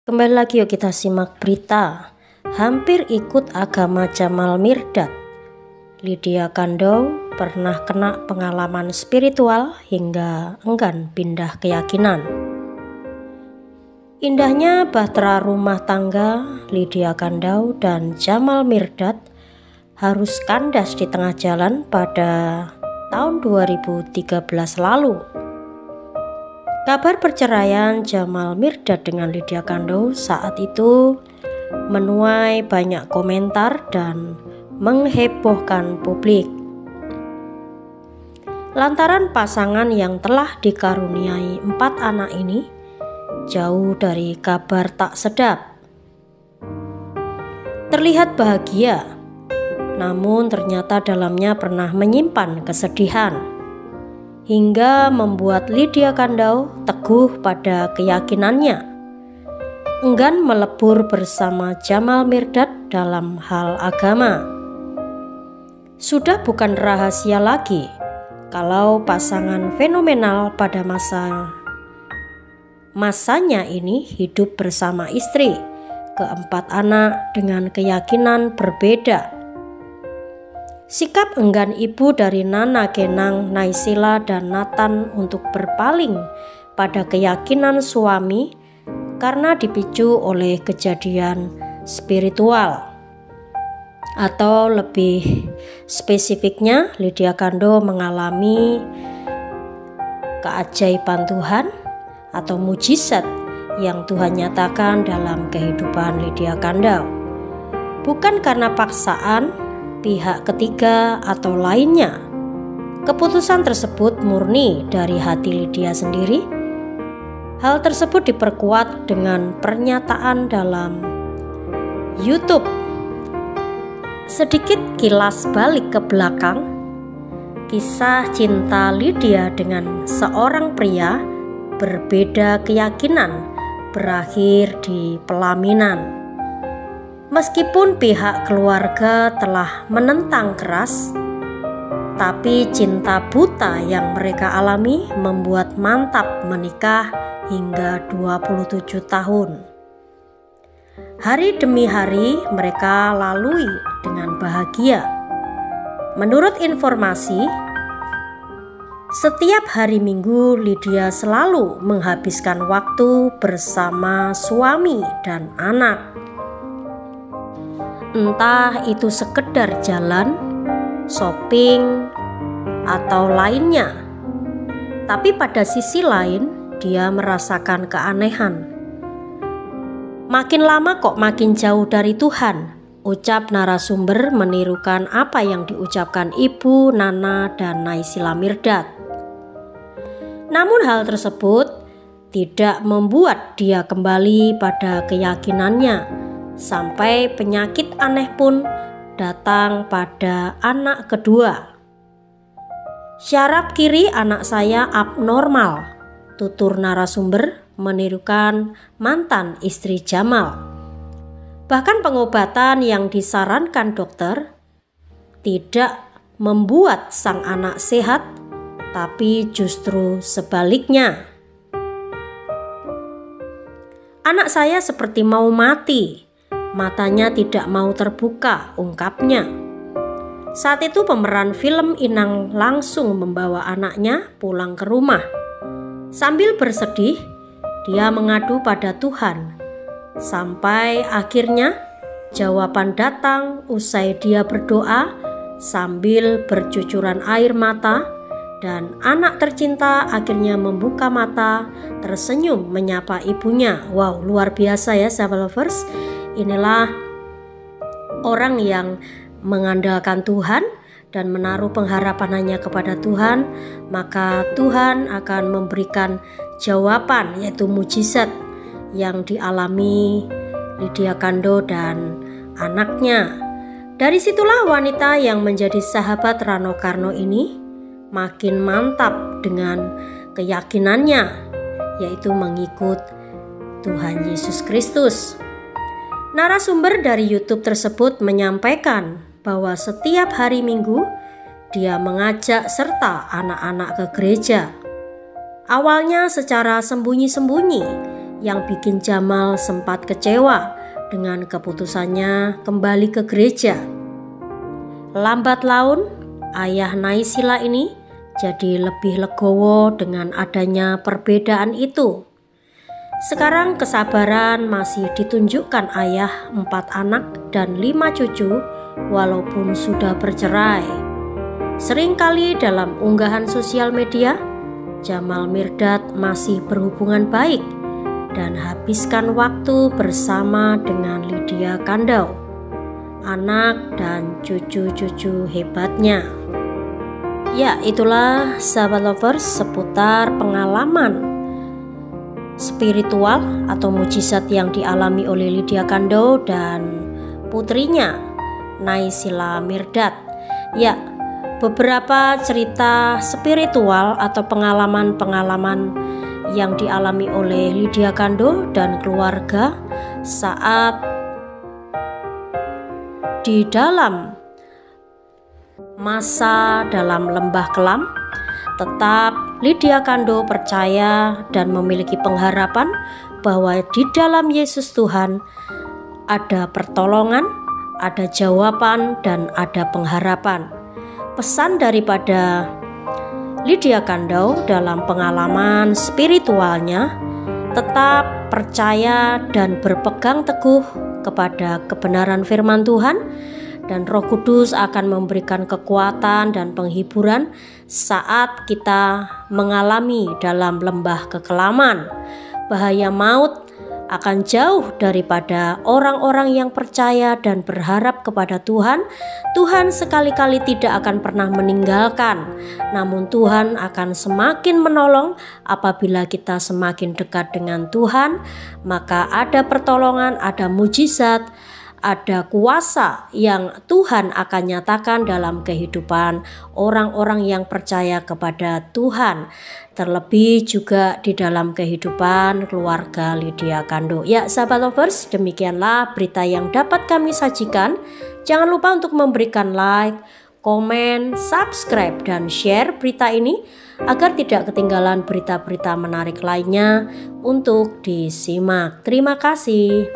Kembali lagi yuk kita simak berita. Hampir ikut agama Jamal Mirdad. Lydia Kandou pernah kena pengalaman spiritual hingga enggan pindah keyakinan. Indahnya bahtera rumah tangga Lydia Kandou dan Jamal Mirdad harus kandas di tengah jalan pada tahun 2013 lalu. Kabar perceraian Jamal Mirdad dengan Lydia Kandou saat itu menuai banyak komentar dan menghebohkan publik. Lantaran pasangan yang telah dikaruniai 4 anak ini jauh dari kabar tak sedap. Terlihat bahagia, namun ternyata dalamnya pernah menyimpan kesedihan, hingga membuat Lydia Kandou teguh pada keyakinannya, enggan melebur bersama Jamal Mirdad dalam hal agama. Sudah bukan rahasia lagi kalau pasangan fenomenal pada masanya ini hidup bersama istri, keempat anak dengan keyakinan berbeda. Sikap enggan ibu dari Nana Genang, Naysila, dan Nathan untuk berpaling pada keyakinan suami karena dipicu oleh kejadian spiritual. Atau lebih spesifiknya, Lydia Kandou mengalami keajaiban Tuhan atau mujizat yang Tuhan nyatakan dalam kehidupan Lydia Kandou. Bukan karena paksaan pihak ketiga atau lainnya. Keputusan tersebut murni dari hati Lydia sendiri. Hal tersebut diperkuat dengan pernyataan dalam YouTube. Sedikit kilas balik ke belakang, kisah cinta Lydia dengan seorang pria berbeda keyakinan berakhir di pelaminan. Meskipun pihak keluarga telah menentang keras, tapi cinta buta yang mereka alami membuat mantap menikah hingga 27 tahun. Hari demi hari mereka lalui dengan bahagia. Menurut informasi, setiap hari Minggu Lydia selalu menghabiskan waktu bersama suami dan anak. Entah itu sekedar jalan, shopping, atau lainnya. Tapi pada sisi lain, dia merasakan keanehan. Makin lama kok makin jauh dari Tuhan, ucap narasumber menirukan apa yang diucapkan Ibu, Nana, dan Naysila Mirdad. Namun hal tersebut tidak membuat dia kembali pada keyakinannya, sampai penyakit aneh pun datang pada anak kedua. Syaraf kiri anak saya abnormal, tutur narasumber menirukan mantan istri Jamal. Bahkan pengobatan yang disarankan dokter tidak membuat sang anak sehat, tapi justru sebaliknya. Anak saya seperti mau mati. Matanya tidak mau terbuka, ungkapnya. Saat itu pemeran film Inang langsung membawa anaknya pulang ke rumah. Sambil bersedih, dia mengadu pada Tuhan. Sampai akhirnya jawaban datang usai dia berdoa sambil bercucuran air mata, dan anak tercinta akhirnya membuka mata, tersenyum menyapa ibunya. Wow, luar biasa ya sahabat lovers. Inilah orang yang mengandalkan Tuhan dan menaruh pengharapan hanya kepada Tuhan, maka Tuhan akan memberikan jawaban, yaitu mujizat yang dialami Lydia Kandou dan anaknya. Dari situlah wanita yang menjadi sahabat Rano Karno ini makin mantap dengan keyakinannya, yaitu mengikut Tuhan Yesus Kristus. Narasumber dari YouTube tersebut menyampaikan bahwa setiap hari Minggu dia mengajak serta anak-anak ke gereja. Awalnya secara sembunyi-sembunyi, yang bikin Jamal sempat kecewa dengan keputusannya kembali ke gereja. Lambat laun, ayah Naysila ini jadi lebih legowo dengan adanya perbedaan itu. Sekarang kesabaran masih ditunjukkan ayah 4 anak dan 5 cucu walaupun sudah bercerai. Seringkali dalam unggahan sosial media, Jamal Mirdad masih berhubungan baik dan habiskan waktu bersama dengan Lydia Kandou, anak dan cucu-cucu hebatnya. Ya, itulah sahabat lovers seputar pengalaman spiritual atau mujizat yang dialami oleh Lydia Kandou dan putrinya Naysila Mirdad. Ya, beberapa cerita spiritual atau pengalaman-pengalaman yang dialami oleh Lydia Kandou dan keluarga saat di dalam masa dalam lembah kelam. Tetap Lydia Kandou percaya dan memiliki pengharapan bahwa di dalam Yesus Tuhan ada pertolongan, ada jawaban, dan ada pengharapan. Pesan daripada Lydia Kandou dalam pengalaman spiritualnya, tetap percaya dan berpegang teguh kepada kebenaran firman Tuhan, dan Roh Kudus akan memberikan kekuatan dan penghiburan saat kita mengalami dalam lembah kekelaman. Bahaya maut akan jauh daripada orang-orang yang percaya dan berharap kepada Tuhan. Tuhan sekali-kali tidak akan pernah meninggalkan, namun Tuhan akan semakin menolong apabila kita semakin dekat dengan Tuhan. Maka ada pertolongan, ada mujizat, ada kuasa yang Tuhan akan nyatakan dalam kehidupan orang-orang yang percaya kepada Tuhan, terlebih juga di dalam kehidupan keluarga Lydia Kandou. Ya sahabat lovers, demikianlah berita yang dapat kami sajikan. Jangan lupa untuk memberikan like, komen, subscribe, dan share berita ini agar tidak ketinggalan berita-berita menarik lainnya untuk disimak. Terima kasih.